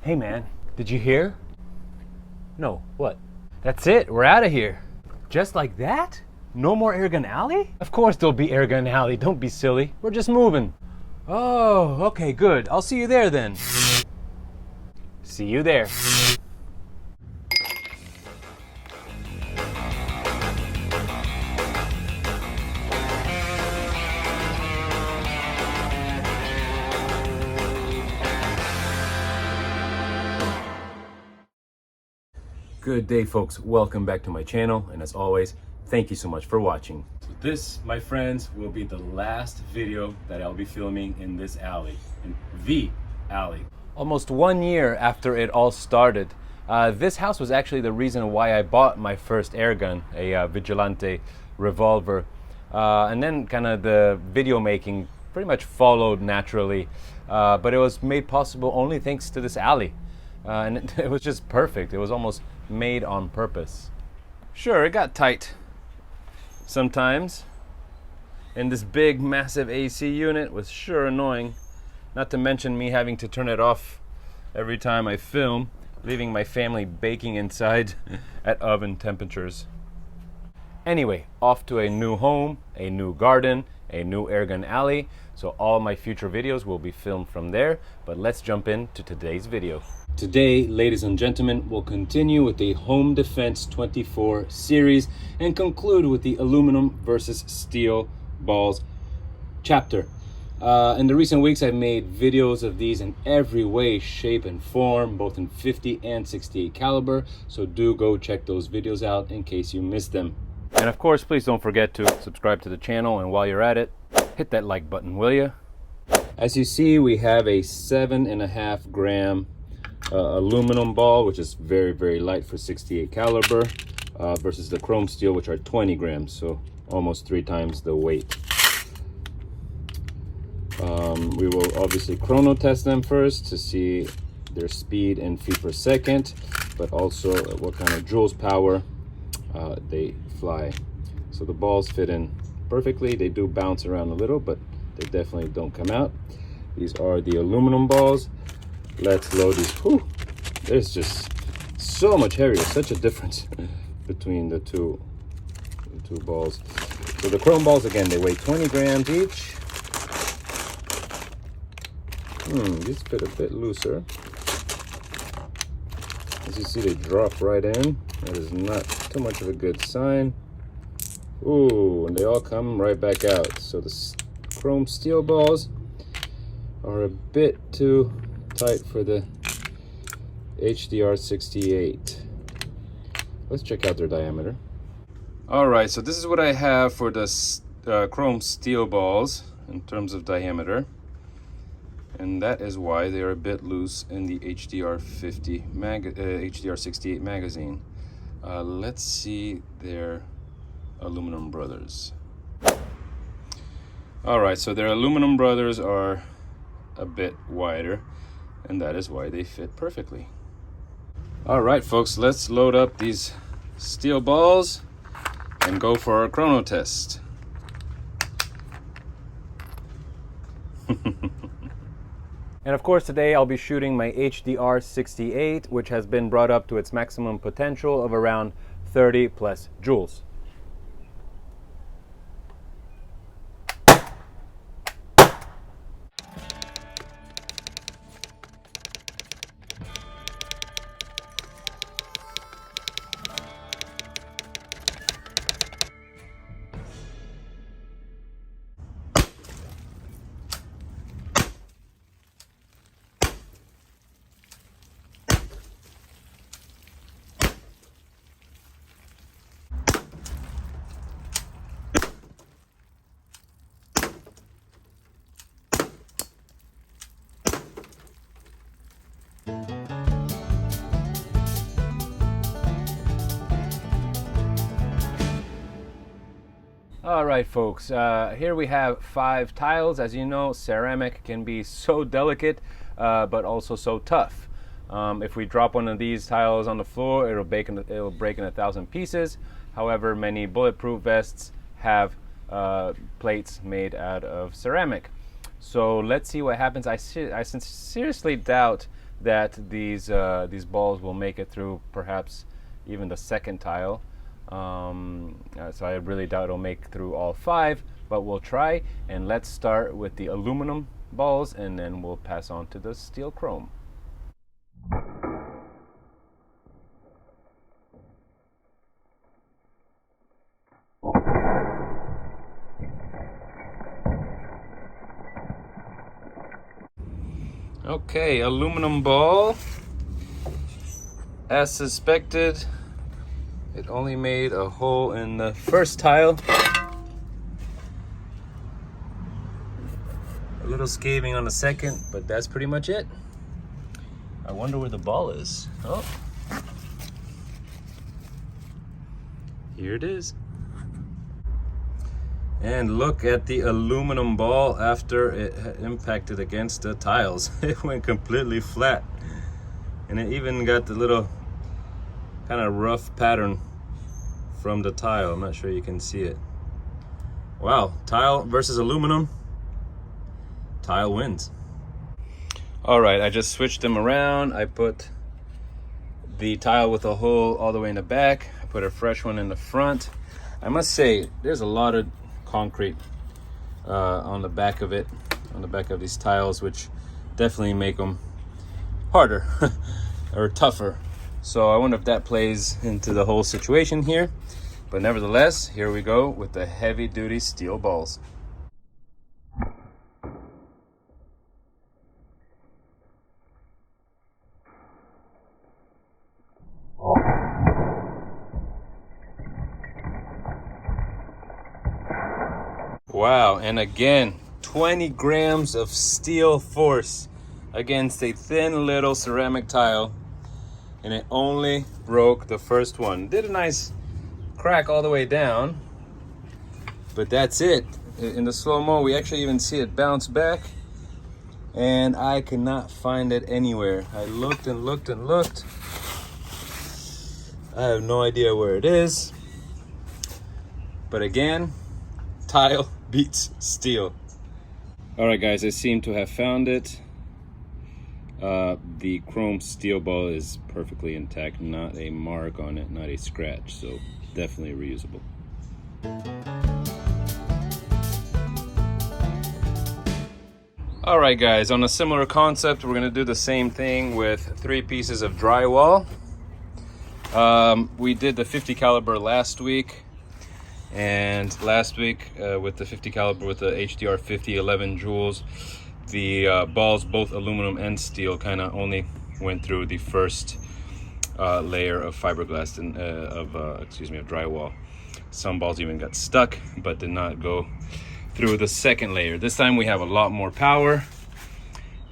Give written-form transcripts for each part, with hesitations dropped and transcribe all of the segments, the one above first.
Hey man, did you hear? No, what? That's it, we're out of here. Just like that? No more Airgun Alley? Of course there'll be Airgun Alley, don't be silly. We're just moving. Oh, okay, good. I'll see you there then. See you there. Good day, folks. Welcome back to my channel, and as always, thank you so much for watching. So this, my friends, will be the last video that I'll be filming in this alley, in the alley. Almost 1 year after it all started, this house was actually the reason why I bought my first airgun, a Vigilante revolver, and then kind of the video making pretty much followed naturally, but it was made possible only thanks to this alley. And it was just perfect. It was almost made on purpose. Sure, it got tight sometimes, and this big massive AC unit was sure annoying, not to mention me having to turn it off every time I film, leaving my family baking inside at oven temperatures. Anyway, off to a new home, a new garden, a new airgun alley, so all my future videos will be filmed from there, but let's jump into today's video. Today, ladies and gentlemen, we'll continue with the Homedefence-24 series and conclude with the aluminum versus steel balls chapter. In the recent weeks, I've made videos of these in every way, shape, and form, both in 50 and 68 caliber, so do go check those videos out in case you missed them. And of course, please don't forget to subscribe to the channel, and while you're at it, hit that like button, will you? As you see, we have a 7.5 gram aluminum ball, which is very, very light for 68 caliber, versus the chrome steel, which are 20 grams, so almost 3 times the weight. We will obviously chrono test them first to see their speed in feet per second, but also what kind of joules power they fly. So the balls fit in perfectly. They do bounce around a little, but they definitely don't come out. These are the aluminum balls. Let's load these. Whew, there's just so much heavier, such a difference between the two balls. So the chrome balls, again, they weigh 20 grams each. These fit a bit looser. As you see, they drop right in. That is not too much of a good sign. Ooh, and they all come right back out. So the chrome steel balls are a bit too tight for the HDR 68. Let's check out their diameter. All right, so this is what I have for the chrome steel balls in terms of diameter, and that is why they are a bit loose in the HDR 68 magazine. Let's see their aluminum brothers. All right, so their aluminum brothers are a bit wider, and that is why they fit perfectly. All right, folks, let's load up these steel balls and go for our chrono test. And of course, today I'll be shooting my HDR 68, which has been brought up to its maximum potential of around 30 plus joules. All right, folks, here we have 5 tiles. As you know, ceramic can be so delicate, but also so tough. If we drop one of these tiles on the floor, it'll break in 1,000 pieces. However, many bulletproof vests have plates made out of ceramic. So let's see what happens. I seriously doubt that these balls will make it through perhaps even the second tile. So I really doubt it'll make through all 5, but we'll try. And let's start with the aluminum balls, and then we'll pass on to the steel chrome. Okay, aluminum ball. As suspected, it only made a hole in the first tile. A little scaving on the second, but that's pretty much it. I wonder where the ball is. Oh, here it is. And look at the aluminum ball after it impacted against the tiles. It went completely flat. And it even got the little kind of rough pattern from the tile. I'm not sure you can see it. Wow, tile versus aluminum. Tile wins. All right, I just switched them around. I put the tile with a hole all the way in the back. I put a fresh one in the front. I must say, there's a lot of concrete on the back of it, on the back of these tiles, which definitely make them harder or tougher. So I wonder if that plays into the whole situation here. But nevertheless, here we go with the heavy duty steel balls. Wow, and again, 20 grams of steel force against a thin little ceramic tile, and it only broke the first one. Did a nice crack all the way down, but that's it. In the slow-mo, we actually even see it bounce back, and I cannot find it anywhere. I looked and looked and looked. I have no idea where it is, but again, tile beats steel. All right, guys, I seem to have found it. The chrome steel ball is perfectly intact, not a mark on it, not a scratch, so definitely reusable. All right, guys, on a similar concept, we're gonna do the same thing with 3 pieces of drywall. We did the 50 caliber last week. And last week with the 50 caliber with the HDR 50 11 joules, the balls, both aluminum and steel, kind of only went through the first layer of fiberglass and of drywall. Some balls even got stuck, but did not go through the second layer. This time we have a lot more power,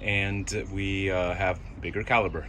and we have bigger caliber.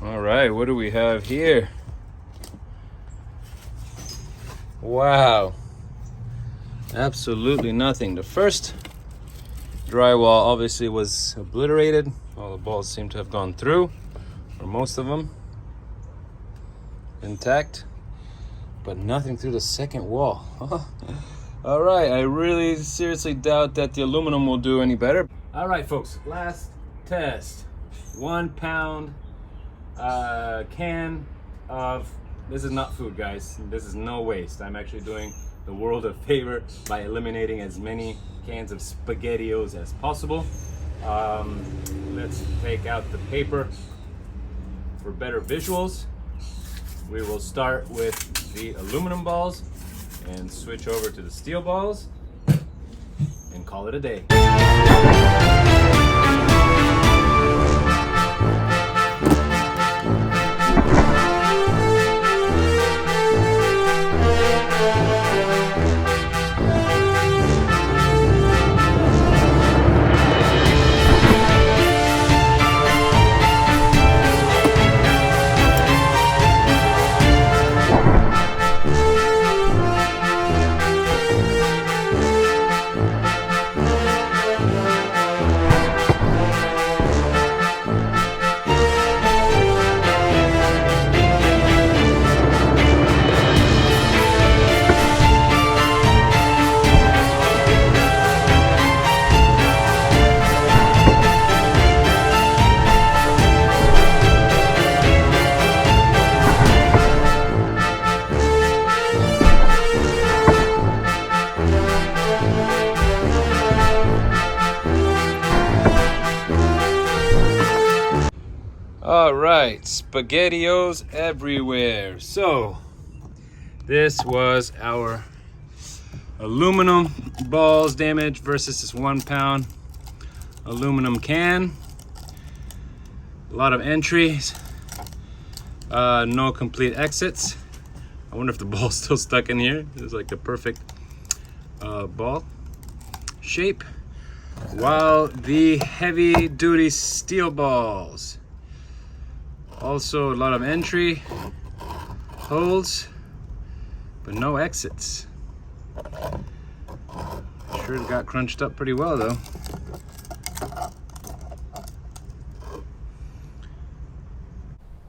All right, what do we have here? Wow, absolutely nothing. The first drywall obviously was obliterated. All the balls seem to have gone through, or most of them intact, but nothing through the second wall. All right, I really seriously doubt that the aluminum will do any better. All right, folks, last test. 1 pound can of, this is not food, guys. This is no waste. I'm actually doing the world a favor by eliminating as many cans of SpaghettiOs as possible. Let's take out the paper for better visuals. We will start with the aluminum balls and switch over to the steel balls and call it a day. right, SpaghettiOs everywhere. So this was our aluminum balls damage versus this 1 pound aluminum can. A lot of entries, no complete exits. I wonder if the ball's still stuck in here. It's like the perfect ball shape. While the heavy duty steel balls, also a lot of entry holes, but no exits. Sure it got crunched up pretty well though.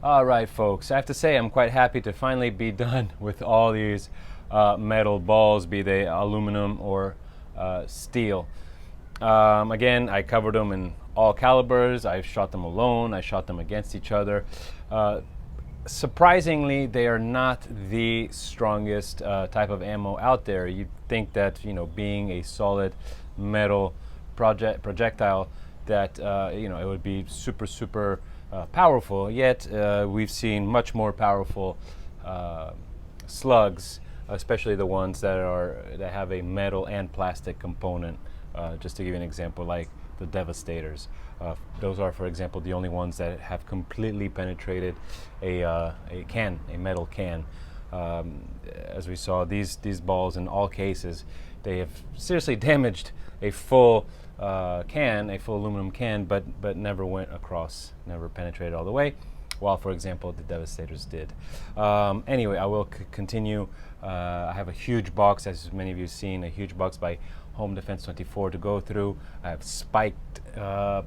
All right, folks, I have to say I'm quite happy to finally be done with all these metal balls, be they aluminum or steel. Again, I covered them in all calibers. I've shot them alone. I shot them against each other. Surprisingly, they are not the strongest type of ammo out there. You'd think that, you know, being a solid metal projectile, that you know, it would be super powerful. Yet we've seen much more powerful slugs, especially the ones that have a metal and plastic component. Just to give you an example, like the Devastators. Those are, for example, the only ones that have completely penetrated a metal can. As we saw, these balls, in all cases, they have seriously damaged a full can, a full aluminum can, but never went across, never penetrated all the way, while, for example, the Devastators did. Anyway, I will continue. I have a huge box, as many of you have seen, a huge box by Homedefence-24 to go through. I have spiked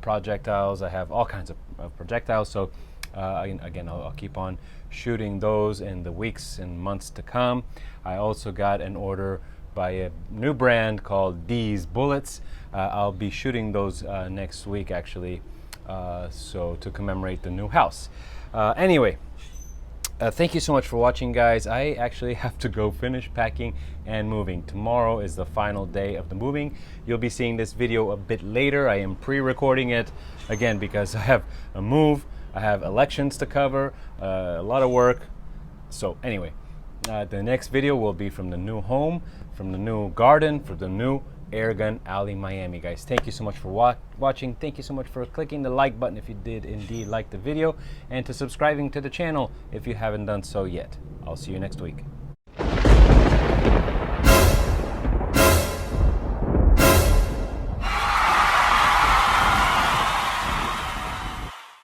projectiles. I have all kinds of projectiles. So again, I'll keep on shooting those in the weeks and months to come. I also got an order by a new brand called These Bullets. I'll be shooting those next week, actually, so to commemorate the new house. Anyway, thank you so much for watching, guys. I actually have to go finish packing and moving. Tomorrow is the final day of the moving. You'll be seeing this video a bit later. I am pre-recording it, again, because I have a move, I have elections to cover, a lot of work. So anyway, the next video will be from the new home, from the new garden, for the new Airgun Alley, Miami. Guys, thank you so much for watching. Thank you so much for clicking the like button if you did indeed like the video, and to subscribing to the channel if you haven't done so yet. I'll see you next week.